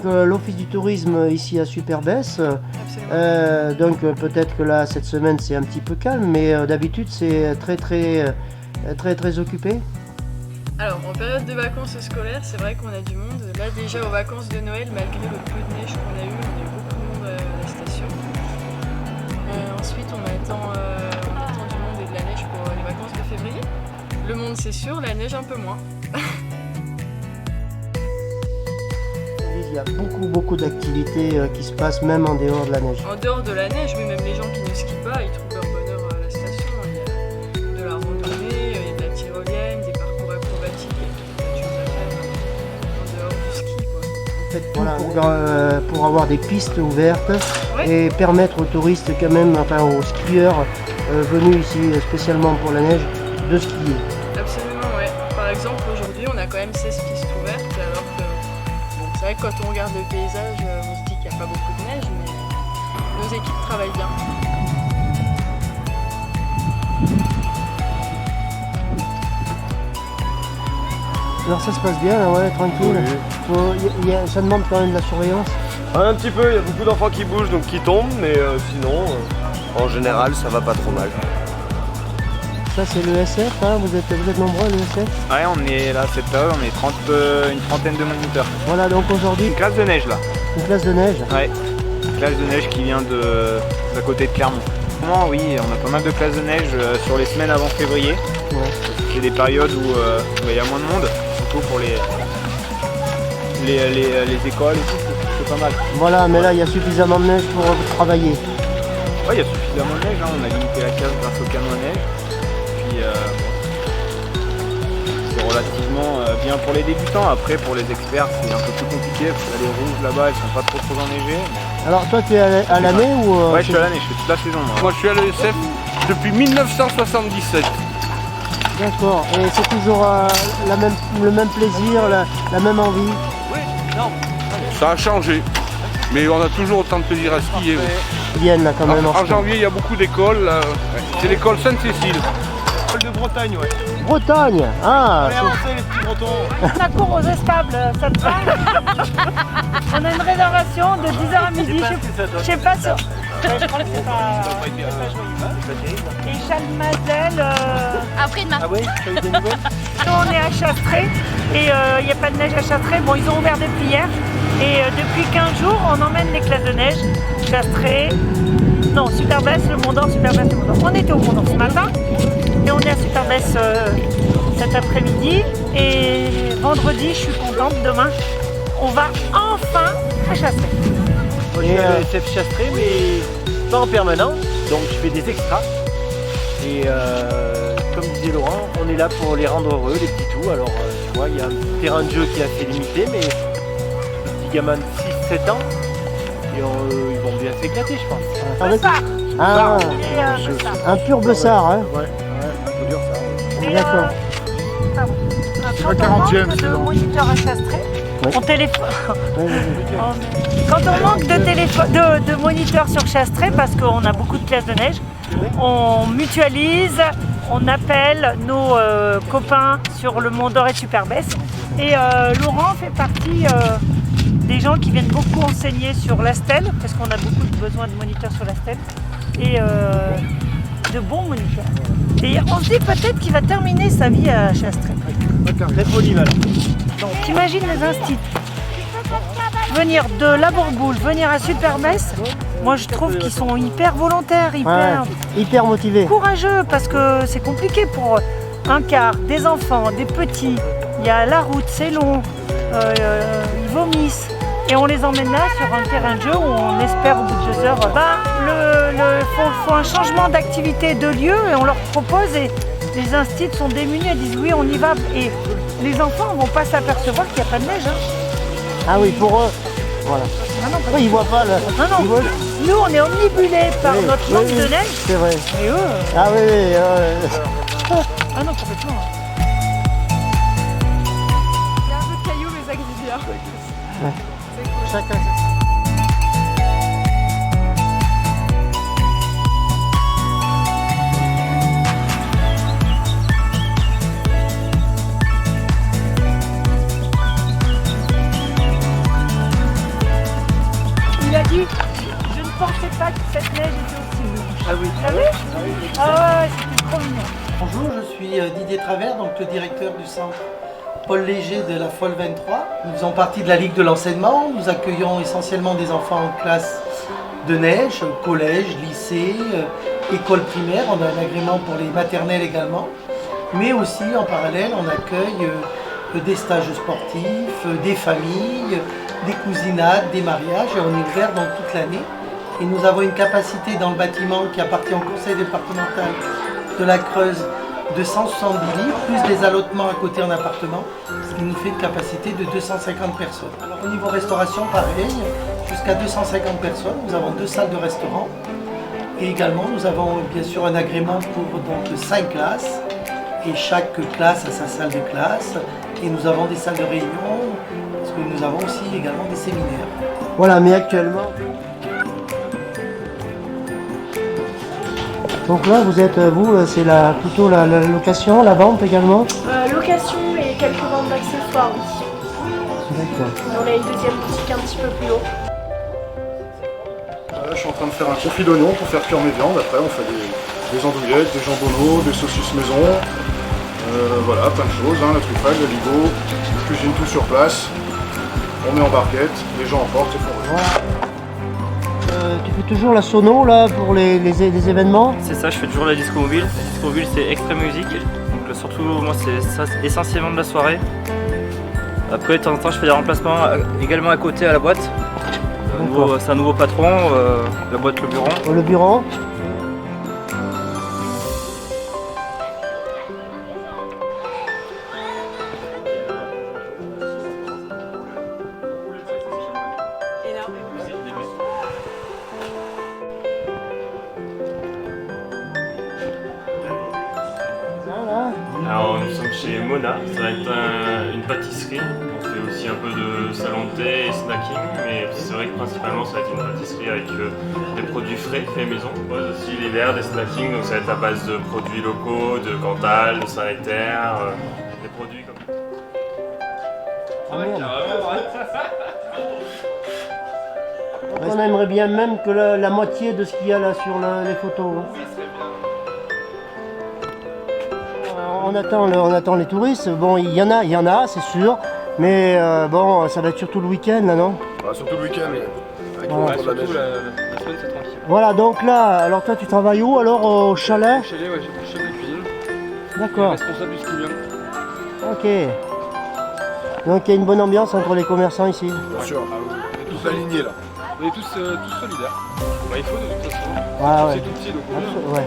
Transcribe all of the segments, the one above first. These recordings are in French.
l'Office du tourisme ici à Superbès. Donc peut-être que là cette semaine c'est un petit peu calme, mais d'habitude c'est très occupé. Alors en période de vacances scolaires, c'est vrai qu'on a du monde. Là déjà aux vacances de Noël, malgré le peu de neige qu'on a eu, on a eu beaucoup de monde à la station. Ensuite on attend du monde et de la neige pour les vacances de février. Le monde c'est sûr, la neige un peu moins. Il y a beaucoup d'activités qui se passent même en dehors de la neige. En dehors de la neige, oui, même les gens qui ne skient pas, ils trouvent leur bonheur à la station. Il y a de la randonnée, il y a de la tyrolienne, des parcours acrobatiques, et des choses à faire en dehors du ski, quoi. En fait, voilà, pour avoir des pistes ouvertes Ouais. et permettre aux touristes quand même, enfin aux skieurs venus ici spécialement pour la neige, de skier. Absolument, ouais. Par exemple, aujourd'hui, on a quand même 16 pistes ouvertes, alors que bon, c'est vrai que quand on regarde le paysage, on se dit qu'il n'y a pas beaucoup de neige, mais nos équipes travaillent bien. Alors ça se passe bien, là, ouais, tranquille. Ça demande quand même de la surveillance. Un petit peu, il y a beaucoup d'enfants qui bougent, donc qui tombent, mais sinon, en général, ça va pas trop mal. Ça c'est l'ESF, hein, vous êtes nombreux à l'ESF. Ouais, on est là cette période, on est une trentaine de moniteurs. Voilà, donc aujourd'hui, Une classe de neige là. une classe de neige. Ouais, une classe de neige qui vient d'à côté de Clermont. Comment, oui, on a pas mal de classes de neige sur les semaines avant février. Ouais. C'est des périodes où il y a moins de monde, surtout pour les écoles et tout, c'est pas mal. Voilà, mais là il y a suffisamment de neige pour travailler. Ouais, il y a suffisamment de neige, hein. On a limité la casse grâce au camion à neige. Puis c'est relativement bien pour les débutants. Après, pour les experts, c'est un peu plus compliqué parce que les rouges là-bas, elles sont pas trop enneigées. Alors toi tu es à l'année ou Ouais, je suis à l'année, je fais toute la saison. Moi. Moi je suis à l'ESF depuis 1977. D'accord, et c'est toujours le même plaisir, la même envie. Ça a changé, mais on a toujours autant de plaisir à skier. Ils viennent là quand même. En janvier, il y a beaucoup d'écoles. C'est l'école Sainte-Cécile. L'école de Bretagne, ouais. Bretagne, ah Allez, avancez les petits Bretons. La cour aux estables, ça te parle? On a une réservation de 10h à midi, je sais pas sûr. Je crois que c'est pas joyeux. Et Chalmazel, Après-demain. Ah oui, tu as eu des nouvelles? nous on est à Chastré et il n'y a pas de neige à Chastré. Bon, ils ont ouvert depuis hier et depuis 15 jours, on emmène les classes de neige. Chastré, non, Superbès, le Mont d'Or, Superbès, le Mont d'Or. On était au Mont d'Or ce matin et on est à Superbès cet après-midi. Et vendredi, je suis contente, demain, on va enfin à Chastré. Moi, je suis à l'ESF Chastré, mais pas en permanence, donc je fais des extras. Et comme disait Laurent, on est là pour les rendre heureux, les petits tout. Alors, tu vois, il y a un terrain de jeu qui est assez limité, mais les petits gamins de 6-7 ans, et ils vont bien s'éclater, je pense. Avec... Bessard. Ah, Il est, Bessard. un pur Bessard, hein. Ouais, faut dire ça. Et, D'accord. pardon. Quand la on 40e, manque c'est de bon. moniteurs à Chastré, Oui. on téléphone. Ouais, ouais, Quand on manque de moniteurs sur Chastré, parce qu'on a beaucoup de classes de neige, on mutualise, on appelle nos copains sur le Mont d'Or et Superbès. Et Laurent fait partie des gens qui viennent beaucoup enseigner sur l'Astel, parce qu'on a beaucoup de besoin de moniteurs sur l'Astel, et de bons moniteurs. Et on se dit peut-être qu'il va terminer sa vie à Chastré. Très polyvalent. Donc t'imagines les instituts venir de la Bourboule, venir à Superbès, moi je trouve qu'ils sont hyper volontaires, hyper hyper motivé. courageux, parce que c'est compliqué pour un quart, des enfants, des petits, il y a la route, c'est long, ils vomissent. Et on les emmène là sur un terrain de jeu où on espère au bout de 2 heures, faut un changement d'activité de lieu et on leur propose et les instituts sont démunis, elles disent oui on y va et les enfants ne vont pas s'apercevoir qu'il n'y a pas de neige. Hein. Ah oui, pour eux, voilà. Ah non, Eux, ils voient pas le... non, ils voient- nous on est omnibulés par Oui, notre oui, manque oui, de neige c'est vrai. et eux, Ah oui, oui, ah non complètement. Il y a un peu de cailloux, mais ça glisse bien. chacun. dit, je ne pensais pas que cette neige était aussi rouge. Ah oui. Vous savez? Ah ouais, c'était trop mignon. Bonjour, je suis Didier Travers, donc le directeur du centre Paul Léger de la Folle 23. Nous faisons partie de la Ligue de l'enseignement. Nous accueillons essentiellement des enfants en classe de neige, collège, lycée, école primaire. On a un agrément pour les maternelles également. Mais aussi en parallèle, on accueille des stages sportifs, des familles, des cousinades, des mariages. Et on est ouvert donc toute l'année. Et nous avons une capacité dans le bâtiment qui appartient au conseil départemental de la Creuse de 170 lits, plus des allotements à côté en appartement, ce qui nous fait une capacité de 250 personnes. Alors au niveau restauration, pareil, jusqu'à 250 personnes, nous avons 2 salles de restaurant. Et également, nous avons bien sûr un agrément pour donc 5 classes. Et chaque classe a sa salle de classe. Et nous avons des salles de réunion, parce que nous avons aussi également des séminaires. Voilà, mais actuellement... Donc là, vous êtes, c'est plutôt la location, la vente également? Location et quelques ventes d'accessoires, oui. D'accord. On a une deuxième boutique un petit peu plus haut. Là, je suis en train de faire un confit d'oignon pour faire cuire mes viandes. Après, on fait des andouillettes, des jambonneaux, des saucisses maison. Voilà, plein de choses, la truffade, le ligot. Je cuisine tout sur place. On met en barquette, les gens emportent et font rejoindre. Tu fais toujours la sono là pour les événements? C'est ça, je fais toujours la disco mobile. La disco mobile c'est extrême musique. Donc surtout moi c'est ça essentiellement de la soirée. Après de temps en temps je fais des remplacements également à côté à la boîte. C'est un nouveau patron, la boîte Le Buron. Le Buron. Alors nous sommes chez Mona, ça va être une pâtisserie. On fait aussi un peu de salon de thé et snacking, mais c'est vrai que principalement ça va être une pâtisserie avec des produits frais, faits maison. On propose aussi l'hiver des snackings, donc ça va être à base de produits locaux, de Cantal, de Saint-Nectaire, des produits comme ça. On aimerait bien même que la moitié de ce qu'il y a là sur les photos. On attend les touristes. Bon, il y en a, c'est sûr. Mais bon, ça va être surtout le week-end là, non? Surtout le week-end, avec voilà. la neige. La semaine c'est tranquille. Voilà, donc là, alors toi tu travailles où alors? Au chalet? Au chalet, ouais, j'ai pris chef de cuisine. D'accord. Responsable du ski bien. Ok. Donc il y a une bonne ambiance entre les commerçants ici. Bien sûr, on est tous alignés là. On est tous solidaires. Bah, il faut de toute façon. Ah, ouais. C'est tout petit donc Ouais.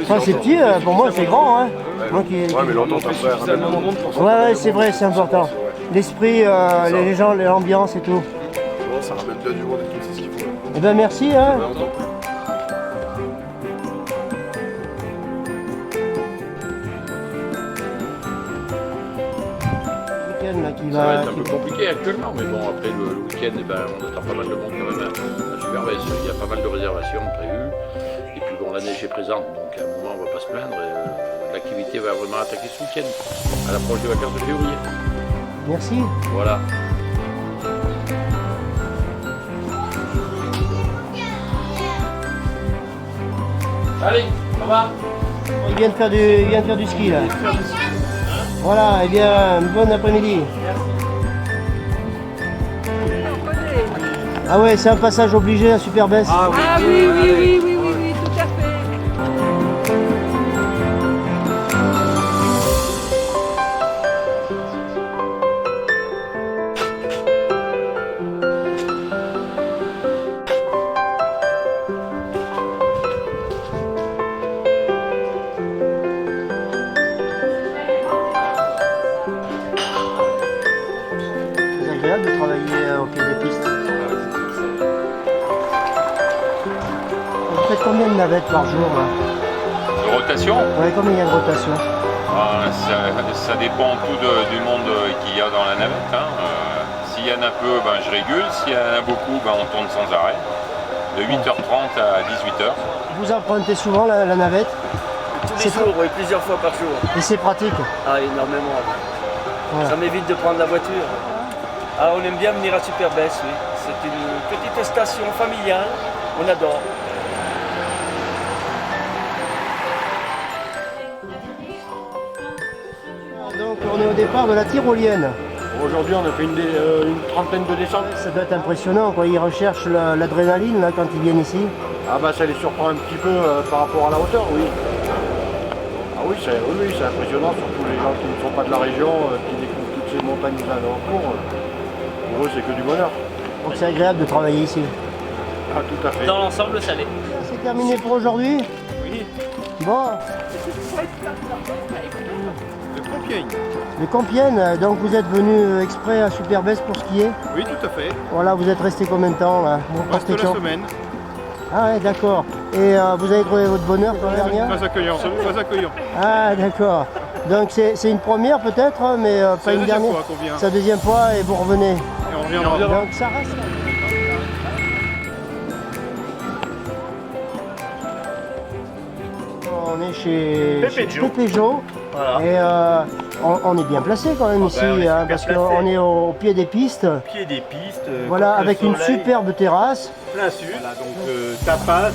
Enfin, c'est petit, pour moi c'est grand. Hein. Moi qui... Ouais, mais l'entente après, Ouais, c'est vrai, c'est important. L'esprit, les gens, l'ambiance et tout. Bon, ça ramène bien du monde et tout, c'est ce qu'il faut. Eh ben merci. Hein. Ça va être un peu compliqué actuellement, mais bon, après le week-end, on attend pas mal de monde quand même à Superbès. Il y a pas mal de réservations prévues. Et puis bon, la neige est présente, donc à un moment, on va pas se plaindre. L'activité va vraiment attaquer ce week-end, à l'approche des vacances de février. Merci. Voilà. Allez, au revoir. Il vient de faire du ski là. Voilà, et bien, bon après-midi. Ah ouais, c'est un passage obligé à Superbès. Ah oui, tout à fait. C'est agréable de travailler au pied des pistes. Vous faites combien de navettes par jour là? De rotation? Ouais, combien il y a de rotation? Ça dépend tout du monde qu'il y a dans la navette. Hein. S'il y en a peu, je régule. S'il y en a beaucoup, on tourne sans arrêt. De 8h30 à 18h. Vous empruntez souvent la navette? Tous les jours, oui, plusieurs fois par jour. Et c'est pratique? Ah, énormément. Voilà. Ça m'évite de prendre la voiture. Ah, on aime bien venir à Superbès, oui. C'est une petite station familiale, on adore. Donc on est au départ de la tyrolienne. Aujourd'hui, on a fait une trentaine de descentes. Ça doit être impressionnant, quoi. Ils recherchent l'adrénaline là, quand ils viennent ici. Ah bah ça les surprend un petit peu par rapport à la hauteur, oui. Ah oui, c'est impressionnant, surtout les gens qui ne sont pas de la région, qui découvrent toutes ces montagnes alentours. Pour eux, c'est que du bonheur. Donc c'est agréable de travailler ici. Ah, tout à fait. Dans l'ensemble, ça l'est. C'est terminé pour aujourd'hui? Oui. Bon. De Compiègne. De Compiègne, donc vous êtes venu exprès à Superbès pour skier? Oui, tout à fait. Voilà, vous êtes resté combien de temps là? Presque la semaine. Ah ouais, d'accord. Et vous avez trouvé votre bonheur pour la dernière? Très accueillant, très accueillant. Ah d'accord. Donc c'est une première peut-être, hein, mais pas une dernière. Fois qu'on vient. C'est la deuxième fois et vous revenez. Et on reviendra. Donc ça reste. On est chez Pépé Jo. Voilà. Et on est bien placé quand même ici, on est hein, super parce placé. qu'on est au pied des pistes. Pied des pistes. Voilà, contre le avec une soleil, superbe terrasse. plein sud. Voilà, donc tapas,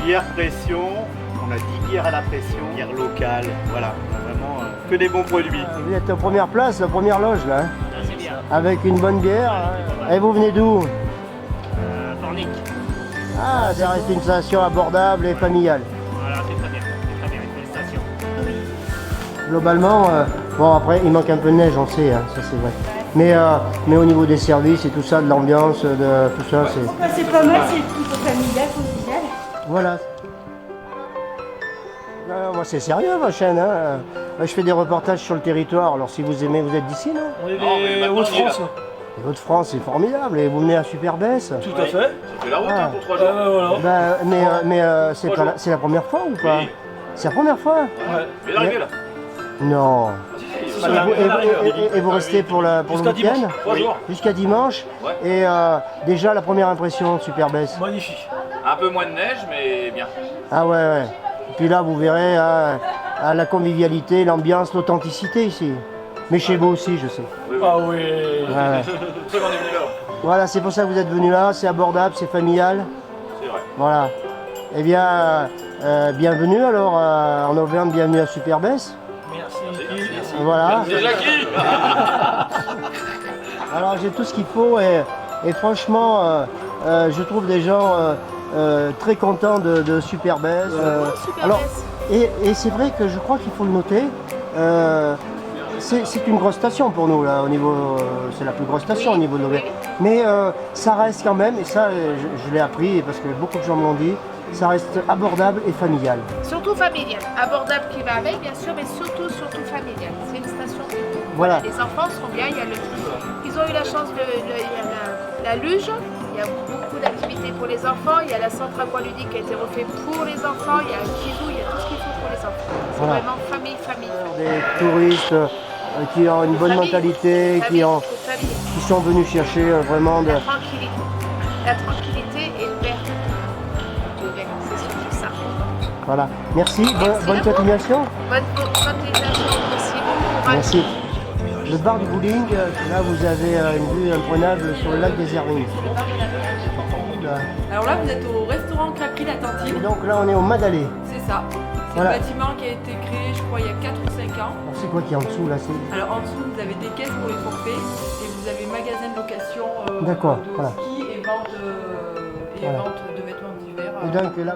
bière pression. On a 10 bières à la pression, bière locale. Voilà, on a vraiment que des bons produits. Vous êtes en première place, la première loge là, hein, C'est bien. avec une bonne bière. Hein. Et vous venez d'où? Pornic. Ah, ça reste une station abordable et familiale. Voilà, c'est très bien. C'est très bien, une belle station. Globalement, bon après il manque un peu de neige, on sait, hein, ça c'est vrai. Mais au niveau des services et tout ça, de l'ambiance, de tout ça, c'est... C'est pas mal, c'est plutôt familial, convivial. Voilà. Moi c'est sérieux ma chaîne, hein. Moi, je fais des reportages sur le territoire, alors si vous aimez, vous êtes d'ici, non? On est des Hauts-de-France. Les Hauts-de-France, c'est formidable, et vous venez à Superbès. Tout à fait. Ça fait la route pour 3 jours. Bah, c'est la première fois ou pas? Oui. C'est la première fois? Ouais. Mais l'arrivée là. Non. Et vous restez pour le week-end? 3 jours. Jusqu'à dimanche. Ouais. Et déjà la première impression de Superbès. Magnifique. Un peu moins de neige, mais bien. Ah ouais. Et puis là vous verrez la convivialité, l'ambiance, l'authenticité ici. Mais chez vous aussi, je sais. Ah oui. Ouais. C'est pour ça qu'on est venu là. Voilà, c'est pour ça que vous êtes venu là, c'est abordable, c'est familial. C'est vrai. Voilà. Eh bien, bienvenue alors en Auvergne, bienvenue à Superbès. Merci. Voilà. C'est Jackie. Alors j'ai tout ce qu'il faut et franchement, je trouve des gens très contents de Superbès. Alors, et c'est vrai que je crois qu'il faut le noter. C'est une grosse station pour nous là, au niveau, c'est la plus grosse station au niveau de l'Auvergne. Mais ça reste quand même, et ça je l'ai appris parce que beaucoup de gens me l'ont dit, ça reste abordable et familial. Surtout familial. Abordable qui va avec, bien sûr, mais surtout familial. C'est une station. Voilà. Les enfants sont bien. Ils ont eu la chance il y a la luge. Il y a beaucoup d'activités pour les enfants. Il y a la centre aqualudique qui a été refait pour les enfants. Il y a un kidou, il y a tout ce qu'il faut pour les enfants. C'est Voilà. vraiment famille. Des touristes qui ont une bonne mentalité, qui sont venus chercher vraiment de... La tranquillité et le vert. C'est surtout ça. Voilà. Merci, bonne continuation. Bonne continuation aussi. Bon courage. Merci. Le bar du bowling, là vous avez une vue imprenable sur le lac des Hermines. Alors là, vous êtes au restaurant Capri La Tantine. Et donc là on est au Madalé. C'est ça. C'est Voilà. un bâtiment qui a été créé, je crois, il y a 4 ou 5 ans. Alors, c'est quoi qui est en dessous là? Alors en dessous, vous avez des caisses pour les forfaits et vous avez magasin de location D'accord, de voilà. ski et vente, Voilà. vente de vêtements d'hiver. Et donc là,